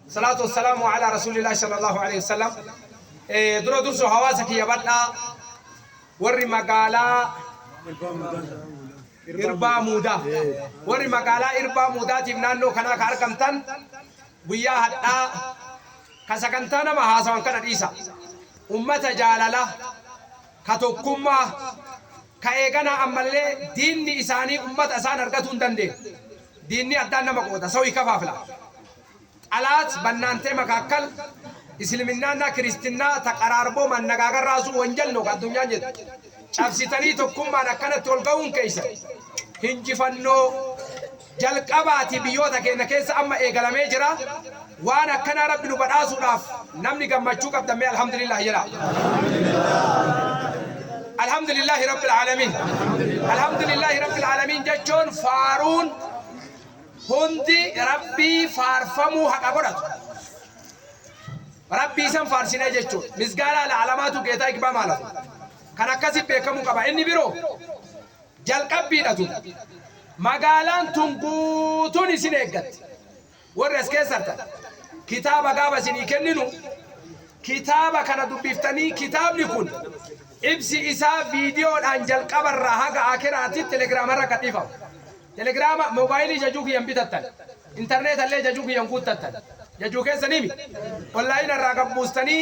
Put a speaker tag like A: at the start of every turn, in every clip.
A: الصلاة والسلام على رسول الله صلى الله عليه وسلم. درو درسو حواسك يا بدنا وري مقالا إربا مودا وري مقالا إربا مودا تبنانو كنا كاركمتن بيا حتى كسكنتنا ما هاسوان كنا ديسا أمة جالالة كتوكما كأيغانا أمالي ديني إساني أمة أسان أرغتون دندي ديني أدانا مقودا سوي كفافلا علات بنانتي مكاكل إسلامنا كريستنا تقراربو من نغاغر راسو وانجلنو كالدنيا جد شابسيتاني توكما نكنا تولغون كيسا هنجفنو جلقباتي بيوتا كينا كيسا أما إيغالامي جرا وانا كنا رب نبراسو راف نمني قمتشوك abdamي الحمد لله يرا الحمد لله رب العالمين الحمد لله رب العالمين جتشون فارون هندي ربي فارفمو حقا قرأت ربي سن فارسينا جتشون مزقالا لعلاماتو كيتا اكبا مالا كان اكاسي بيكمو قبا اني برو جلقب بيدتو مقالان تنقوتوني سنيقت ورس كيسرتا كتابة قابا سني كننو كتابة كان دبيفتني كتاب نكون ابسي إسا فيديو الانجل قبر راها آكراتي تليجرام ركتيفا تليجرام موبايلي جاجوك ينبتتن انترنت اللي جاجوك ينقوتتن جاجوك سنيمي والله إن الرقب بوستني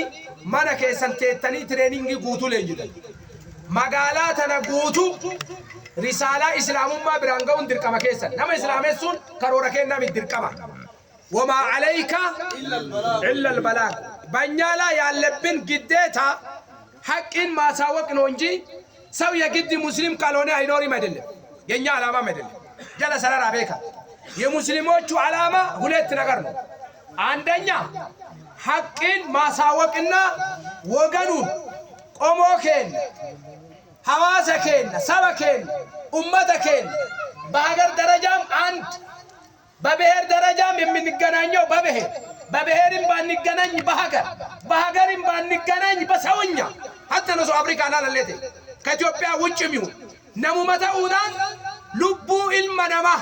A: مانا كيسان تيتني ترينينجي قوتو لنجدن مقالاتنا قوتو رسالة إسلام ما برانقون دركما كيسان نما إسلامي سون كروركين نامي دركما وما عليك إلا البلاغ بنيالا يالبن جديتا حق ما ساوك نونجي سويا جد مسلم قالوني هينوري مدل ينيا علامة مدل جل سرر أبيكا يا مسلمون شو علامة هلت نقرن عندنا حق ما ساوكنا وجنون أموكين حواسكين سبكين أمتكين باغر درجام عند بابهر درجة من نجنانيو بابهر إن نجناني بهاجر إن نجناني بسوينيا حتى نسو أمريكا أنا للتي كجوبيا وجميو نمو متى أودان لبو المنامة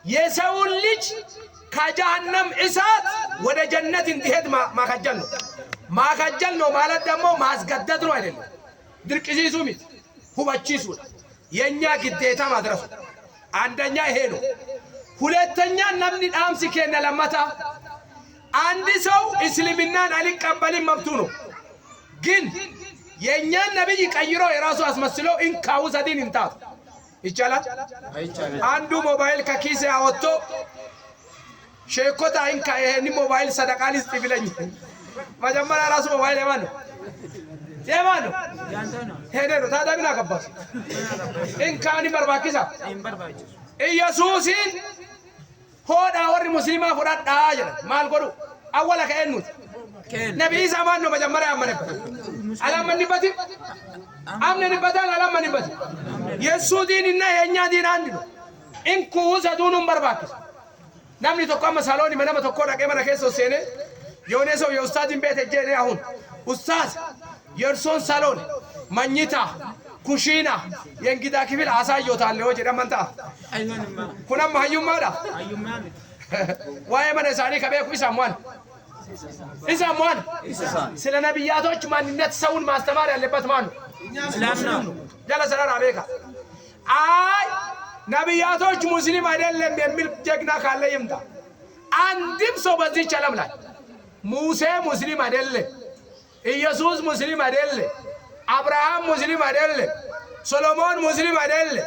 A: يسول ليج كجهنم إسات وده جنة انتهت ما خجلنا ما لدمو ما أسقطتنا عليه دركسي سوميت هو بتشيسون ينيا كديتا ما درسوا عندنا هينو ሁለተኛ ነምን አምስከና ለማታ አንድ ሰው እስልምናን አልቀበልም መብቱ ነው ግን የኛ ነብይ ቀይሮ የራሱ አስመስሎ እንካው ዘዲን እንታት ይቻላል አይቻልም አንዱ ሞባይል ከኪስ ያወጣ ሼኮታ እንካ ይሄን ሞባይል ሰደቃ ሊስጥ ቢለኝ መጀመሪያ ራሱ ሞባይል የማን ነው ያንተ ነው ሄደ ነው ታዳግና ገባስ እንካኒ በርባኪሳ ኢየሱስን هودا وري مسلمة فرات داجر مال قرو أولا كأنوت نبي زمان نو بجمرة أمانة على من نبتي أمن نبتان على من نبتي يسوع دين إنه ينيا دين عندنا إن كوز هدون برباك namni tokko amma salooni nama tokko dhaqee mana keessa seene yoone so yo ustaadin beete jeene ahun ustaaz yerson salon manyita kushina yengida kibil asayo talle hoje damanta kuna mahayyumada waye mana sani kabe ku isamwan ስለ ነብያቶች ማንነት ሰውን ማስተማር ያለበት ማን ነው? እስላም ነው። ያለ ሰራራ አቤካ አይ ነብያቶች ሙስሊም አይደለም የሚል ጀግና ካለ ይምጣ። አንድም ሰው በዚህ ዓለም ላይ ሙሴ ሙስሊም አይደለም፣ ኢየሱስ ሙስሊም አይደለም፣ አብርሃም ሙስሊም አይደለም፣ ሶሎሞን ሙስሊም አይደለም፣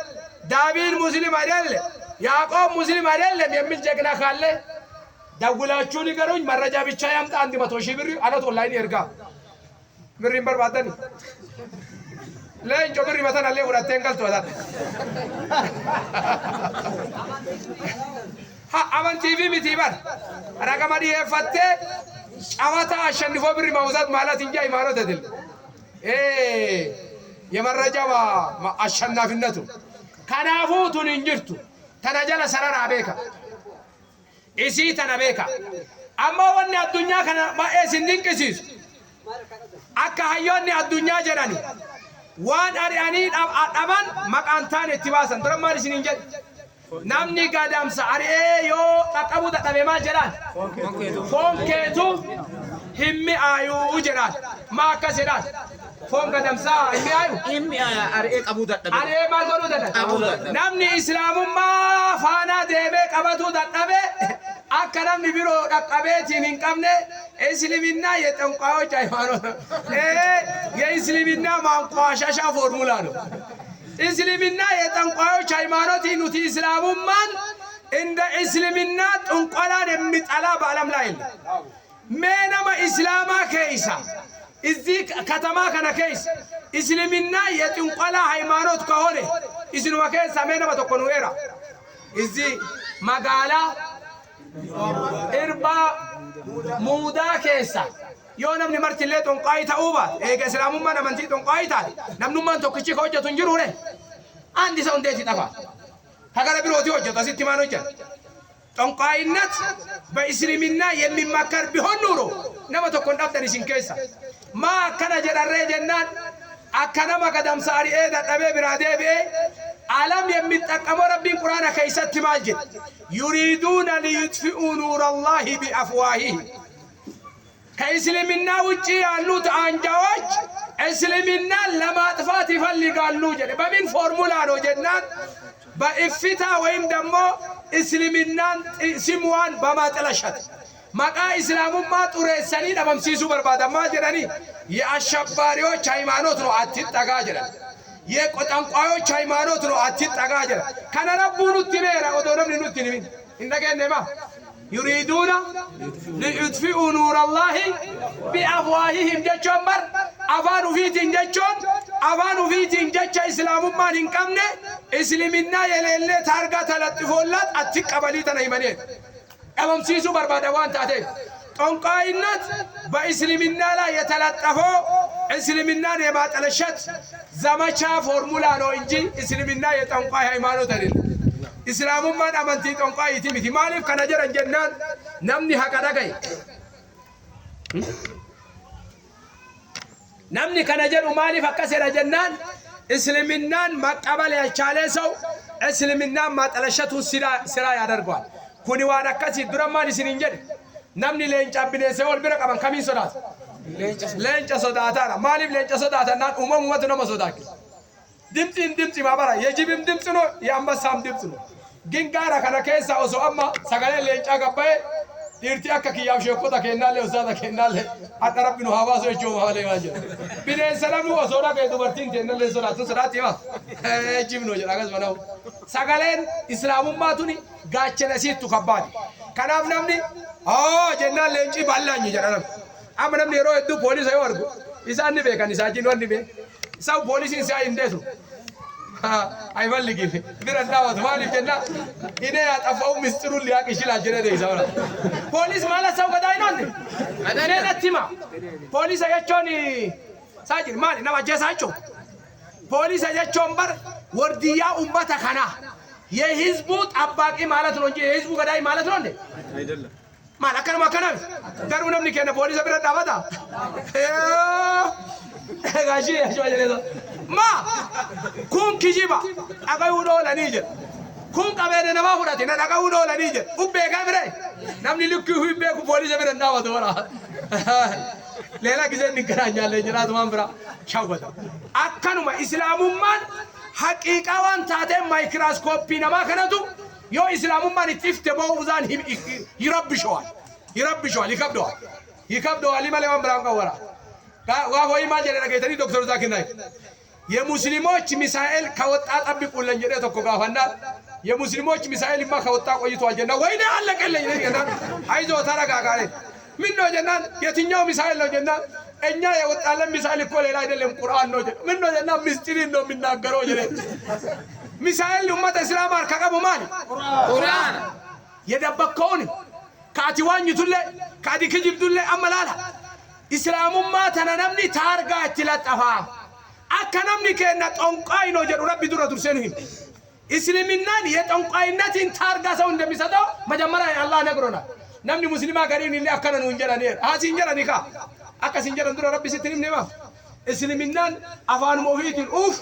A: ዳዊት ሙስሊም አይደለም፣ ያዕቆብ ሙስሊም አይደለም የሚል ጀግና ካለ ደውላችሁ ንገሩኝ። መረጃ ብቻ ያምጣ። 100,000 ብር አለት ኦንላይን ይርጋ ብሪን በርባደን ለእንጆ ብሪ መተን አለ ወራቴን ገልቶታ አማን ቲቪ ሚቲባር ረቀማዲ የፈተ ጨዋታ አሸንፎ ብሪ ማውዛት ማለት እንጂ ሃይማኖት አይደለም። የመረጃ አሸናፊነቱ ከናፉቱን እንጅርቱ ተናጀለ ሰራራ አቤካ إسي تنابيكا أما وني الدنيا كان ما إسندين كسيس أكا هيوني الدنيا جراني وان أرياني أبان مكان تاني تباسن ترى ما رسين جد نامني قادم سعري يو أكابو تتبع ما جران فون كيتو همي آيو جران ما كسران فون قدم سا همي آيو أريك أبو تتبع أريك ما قولو تتبع نامني إسلام ما فانا ديبك أبو تتبع أكرم نبيرو أكابتين إنكمنه إسلامنا يتنقاو جايمانو يا إسلامنا ما نقاشة فورمولانو إسلامنا يتنقاو جايمانو تينو تي إسلام من إن إسلامنا تنقلان متعلا بعلم لاين مينما إسلاما كيسا إزيك كتما كنا كيس إسلامنا يتنقلا هايمانو تكهونه إسلام كيسا مينما تكونويرا إزي مقالا إربا مودا كيسا يو نمني مرتي اللي تنقاي تأوبا إيه إسلام ما نمنتي تنقاي تالي نمنو من توكشي خوجة تنجرو له عندي سون ديتي تفا هكذا بيروتي وجه تسيتي ما نوجه تنقاي النت بإسلامنا يمي مكر بهون نورو نما تكون أبدا نشين كيسا ما كان جرى الرجال أكنا ما قدام ساري إيه ده تبي برادة بيه عالم يمت أكمل ربي القرآن كيسة تماجد يريدون ليطفئوا نور الله بأفواههم كإسلامنا وجي اللوت عن جواج إسلامنا لما أطفات فلق اللوت جد بمن فورمولا رو جنان بإفتا وين دمو إسلامنا سموان بما تلاشت مقا إسلام ما تورسني دمم سيسو برباد ما جراني يا الشباريو چايمانوت رو عتيت تاجرا ये कोतंकायो चाइमानो तो आती तगाजर कनारा बुनु तिनेरा ओदोरम निनु तिनिमिन इंदके नेमा युरीदुना लियुत्फिउ नूर अल्लाह बिअफवाहिहिम जचमर अफानु फीतिन जचon अफानु फीतिन जच इस्लाम मा निनकमने इस्लामिना यलेले ታርጋ ተለጥፎላት አትቀበሊ ተነይመኔ ቀበም ሲሱ በርባዳዋን ታቴ ጠንቋይነት በእስልምና ላይ የተለጠፈው እስልምናን የማጠለሸት ዘመቻ ፎርሙላ ነው እንጂ እስልምና የጠንቋይ ሃይማኖት አይደለም። እስላሙማ አመንቲ ጠንቋይ ይቲሚቲ ማሊፍ ከነጀረን ጀናን ነምኒ ሀቀዳገይ ነምኒ ከነጀሩ ማሊፍ አከሰረ ጀናን እስልምናን መቀበል ያቻለ ሰው እስልምናን ማጠለሸቱ ስራ ያደርጋል። ኩኒ ዋና ከሲ ድረማን ሲንጀድ namni leenca bineensa wal bira qaban kamiin sodaata leenca sodaataadha maaliif leenca sodaatannaan uumamumatu nama sodaachisa dimti maabara yejibim dimti no yaambassaam dimti no gingaara kana keessa osoo amma sagalee leencaa gabbaa'e dhiirti akka kiyyaaf sheekota kennaallee usaata kennaallee hadha rabbi nu hawaasa jechuu maalee waan jedha bineensa namni osoo dhaga'e dubartiin teennallee sodaattu sodaatti hima jibnoo jedha akkasuma nahu sagaleen islaamummaatuni gaachana siittu kabbaati kanaaf namni jenna leenci ballanyi jedhanam amma namni yeroo hedduu poolisa yoo argu isaan ni beekan isaajiin wanni bee isaa poolisiin isaa hin deesu ay balligii bira daawatu maaliif jenna inee axafa'u mistiruu liyaa qishilaa jedhe deeysa wala poolis maala sau gadaa inoonni inee nattima poolisa jechoon saajir maali nama ajjeesaa jechuun poolisa jechoon bar wardiyyaa ummata kanaa የህዝቡ ጠባቂ ማለት ነው እንጂ የህዝቡ ገዳይ ማለት ነው እንዴ? አይደለም። ማለከነ ማከነ ጋር ምንም ንከነ ፖሊስ ብረዳ ባታ ጋጂ ያጆለለ ማ ኩን ኪጂባ አጋው ዶ ለኒጀ ኩን ቀበነ ነማ ሁዳቲ ነዳጋው ዶ ለኒጀ ኡቤ ጋብረ namni lukki huibbe ku ፖሊስ ብረዳ ባታ ወራ ሌላ ጊዜ እንገናኛለን ጅራት ማንብራ ሻወታ አከኑማ እስላሙማን ሐቂቃዋን ታቴ ማይክሮስኮፒ ነማ ከነቱ ዮ እስላሙማን ይጥፍተ በውዛን ይረብሸዋል ይከብደዋል ይመለዋን ብራን ቀወራ ዋሆይ ማጀለ ነገተኒ ዶክተር ዛኪር ናይክ የሙስሊሞች ሚሳኤል ከወጣ ጠብቁልኝ ጀደ ተኮ ጋፋና የሙስሊሞች ሚሳኤል ማ ከወጣ ቆይቷል ጀና ወይኔ አለቀልኝ ጀና አይዞ ተረጋጋለ ምን ነው ጀና የትኛው ሚሳኤል ነው ጀና እኛ የወጣለን ሚሳኤል እኮ ሌላ አይደለም ቁርአን ነው ጀና ምን ነው ጀና ምስጢርን ነው የሚናገረው ጀና ሚሳኤል ኡመት እስላም አርከቀቡ ማን ቁርአን የደበከውን ካቲዋኝቱለ ካዲክጅብዱለ አመላላ እስላሙማ ተነነምኒ ታርጋ ትለጠፋ አከነምኒ ከና ጦንቃይ ነው ጀዱ ረቢ ዱረ ዱርሰንህ እስልምናን የጦንቃይነትን ታርጋ ሰው እንደሚሰጠው መጀመሪያ አላህ ነግሮናል namni muslima garin illi akkana nu injera ne hasi injera nika akas injera dura rabbi sitrim nema isliminnan afan mufitin uf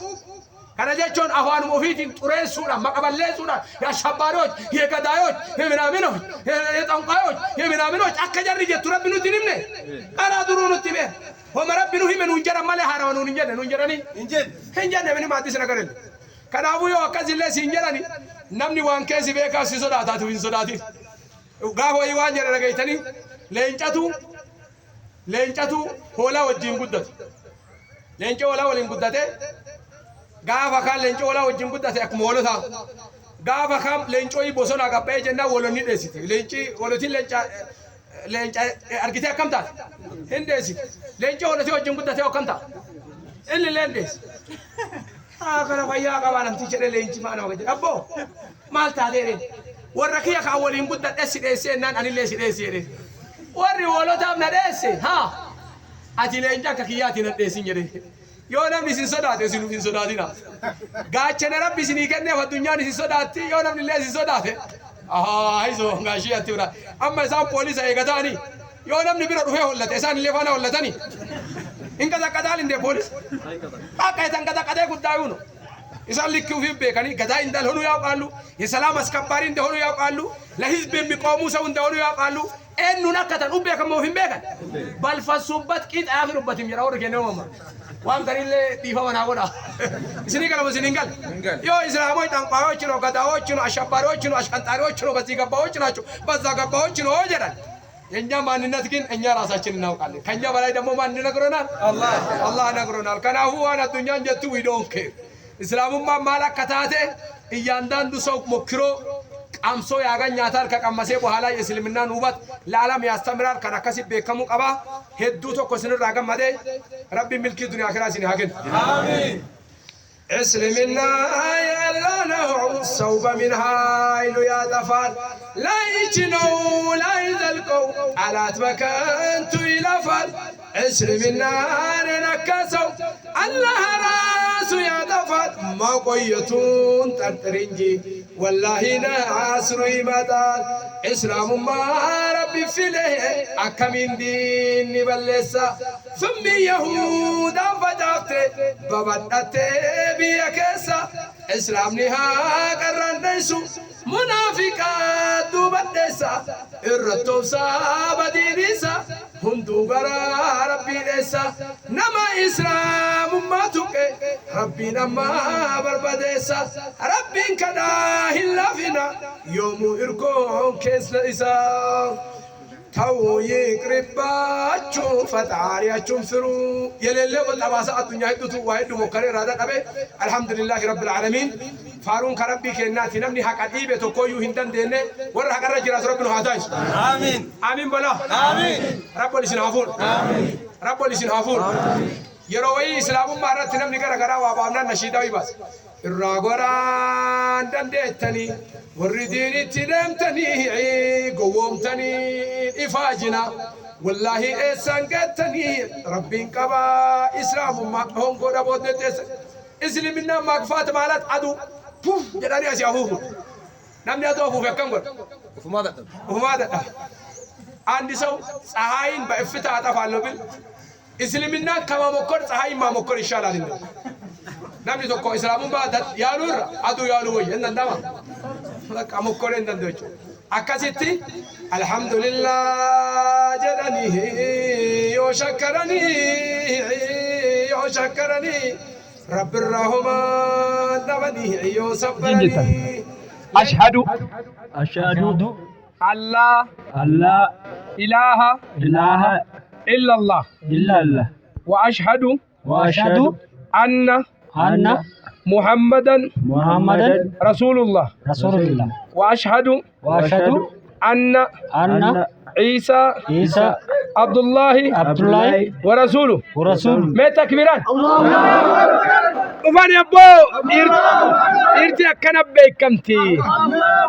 A: kana jechon afan mufitin turesuda maqaballesuda ya shabaroch ye gadayoch ye minaminoch ye tanqayoch ye minaminoch akkajarri je turabbi nu tinimne ara duru nu tibe ho marabbi nu himenu injera male harawa nu injera ni injera ne ma disna garin kana bu yo akazille si injera ni namni wan kesi be ka si soda ta tu in sodati ጋፎ ይዋን የረገይተኒ ለእንጨቱ ሆላ ወጅን ጉዳት ለእንጨ ሆላ ወሊን ጉዳቴ ጋፋ ካል ለእንጨ ሆላ ወጅን ጉዳቴ አክሞሎታ ጋፋ ካም ለእንጮይ ቦሶና ጋባይ ጀና ወሎኒ ደሲት ለእንጭ ወሎቲ ለእንጨ አርጊቴ አከምታ እንደዚህ ለእንጨ ወሎቲ ወጅን ጉዳቴ አከምታ ለንደስ አከራ ፈያ ጋባንም ትቸለ ለእንጭ ማና ወገ አቦ ማልታ ደሬ وركيا كاولين قد دسي نان اني ليس دسي وري ولوتام ندسي ها اتي لنجا كياتي ندسي ني يو نم نسي صدات سينو في صداتنا غاچن ربي سني كنه فدنيا نسي صدات يو نم ليس صدات ايزو غاشي اتورا اما سام بوليس اي غداني يو نم نبيرو دوه ولت اسان ليفانا ولتني ان كذا كذا لند بوليس باكا تن كذا كذا غدايونو ይሳልኩ ፊቤ ከኒ ገዳይ እንዳልሆኑ ያውቃሉ የሰላም አስከባሪ እንደሆኑ ያውቃሉ ለህዝብ የሚቆሙ ሰው እንደሆኑ ያውቃሉ እኑና ከተን ኡቤ ከመው ፊቤ ከን ባልፈሱበት ቂጥ አፍሩበትም ይራው ረገነው ማማ ዋን ከሪለ ዲፋወና ጎዳ እስኒ ከለ ሙስሊምጋል ዮ እስላሞች ጠንቋዮች ነው ገዳዮች ነው አሸባሪዎች ነው አሽቀንጣሪዎች ነው በዚህ ገባዎች ናቸው በዛ ገባዎች ነው ወጀራል የኛ ማንነት ግን እኛ ራሳችን እናውቃለን ከኛ በላይ ደግሞ ማን ነግሮናል አላህ ነግሮናል ከናሁ ዋና ዱንያን ጀቱ ዊ ዶንት ኬር እስላሙማ ማላከታቴ እያንዳንዱ ሰው ሞክሮ ቀምሶ ያገኛታል ከቀመሰ በኋላ የእስልምናን ውበት ለዓለም ያስተምራል ከነከሲ በከሙ ቀባ ሄዱ ተኮስን ራገመደ ረቢ ሚልኪ ዱንያ አኺራሲን ያገን አሜን እስልምና ያላነው ሰውበ ምን ኃይሉ ያጠፋል ላይችነው ላይዘልቀው አላት በከንቱ ይለፋል እስልምና ነከሰው አላህ ራሱ ያጠፋል ማቆየቱን ጠርጥር እንጂ ወላሂ ነአስሩ ይመጣል እስላሙማ ረቢ ፊለህ አከሚን ዲን ይበለሳ ፍሚ ይሁዳን ፈጃፍቴ በበዳቴ ቢየከሳ እስላምኒ ሀቀራንደይሱ ሙናፊቃት ዱበደሳ እረቶብሳ በዲኒሳ ሁንዱ ገራ ረቢ ደሳ ነማ እስላም ኡማቱቀ ረቢ ነማ በርበደሳ ረቢን ከዳ ሂላፊና ዮሙ እርኮን ኬስለኢሳ ታው ይቅርባችሁ ፈጣሪያችሁን ፍሩ የሌለ በጠባሳ አዱኛ ሂዱቱ ዋይዱ ሞከረ ራዳ ቀበ አልহামዱሊላህ ረብል ዓለሚን ፋሩን ከረቢ ከናቲ ነምኒ ሐቀዲበ ተኮዩ ሂንደን ደነ ወራ ሐቀረ ጅራስ ረብኑ ሀታሽ አሚን አሚን በላ አሚን ረብል ሲናፉር አሚን ረብል ሲናፉር የሮይ እስላሙ ማራት ነምኒ ገረገራ ዋባምና ነሺዳው ይባስ الراغوران دندتني ورديني تدمتني قومتني إفاجنا والله إسانقتني ربين كبا إسلام ما هم قد بودت إسلامنا مغفات مالات عدو بوف جداني أسي أفوف نمني أدو أفوف يكم قد وفماذا عندي سو صحاين بإفتاء أتفعل بل إسلامنا كما مكر صحاين ما مكر إن شاء الله لله نمني توقع إسلام بعد يالور أدو يالوي إن دما لك أمكر إن دوجو أكاسيتي الحمد لله جداني يشكرني رب الرحمن دبني يصبرني أشهد الله إله إلا الله وأشهد أن محمدا رسول الله وأشهد أن عيسى عبد الله ورسوله ما تكبيران وفان يبو إرتي أكنا بيكمتي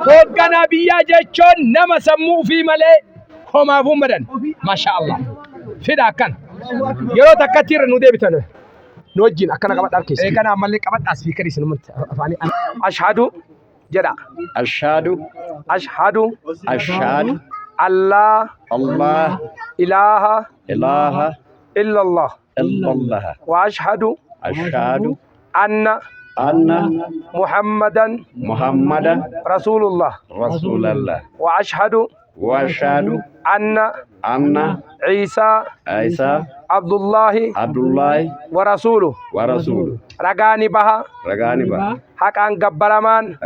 A: فوقنا بيا جيشون نما سمو في ملي هما فمدن ما شاء الله فدا كان يرو تكتير نودي بتنو نوجين أكنا قبط أركيس كان عمل لك قبط أسفيكري سنمت أفاني أشهد جدا أشهد الله إله إلا الله وأشهد أن محمدا رسول الله وأشهد أن عيسى عبد الله ورسوله رغاني بها حقان غبرمان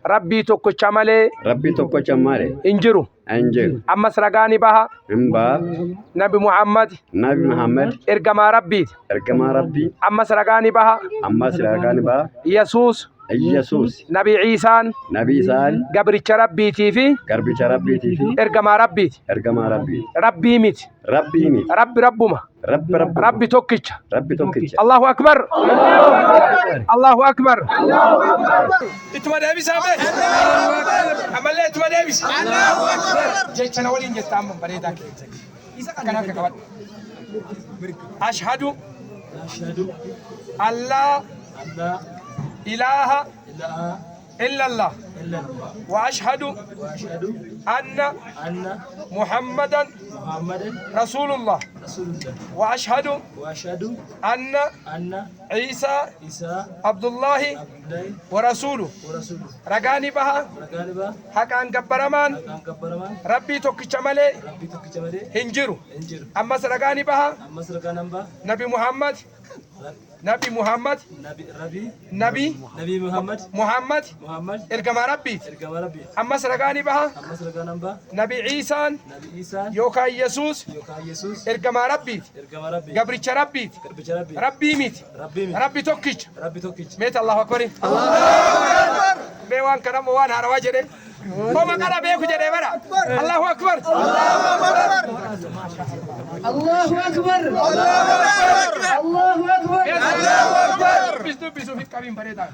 A: ربي توكو چمالي انجرو أمس رغاني بها نبي محمد إرغما ربي أمس رغاني بها يسوس نبي عيسى قبرچ ربي تيفي إرغما ربي ربي ميت ربما ربي توكيش الله أكبر الله أكبر إتما دابيس أبي أمال إتما دابيس جيت أنا ولين جت أمم بريدك كنا كقبل أشهد الله إله إلا الله وأشهد أن محمدا رسول الله وأشهد أن عيسى عبد الله ورسوله رغاني بها حقان غبرمان ربي توكي چمالي هنجرو أمس رغاني بها نبي محمد محمد إرغما ربي أمس رغاني بها نبي عيسى يوكا يسوس إرغما ربي قبرچ ربي ربي ميت ربي توكيش ميت الله أكبر بيوان كرم وان هروا جده وما كان بيكو جده برا الله أكبر الله أكبر الله أكبر بيسو في كابين بريدا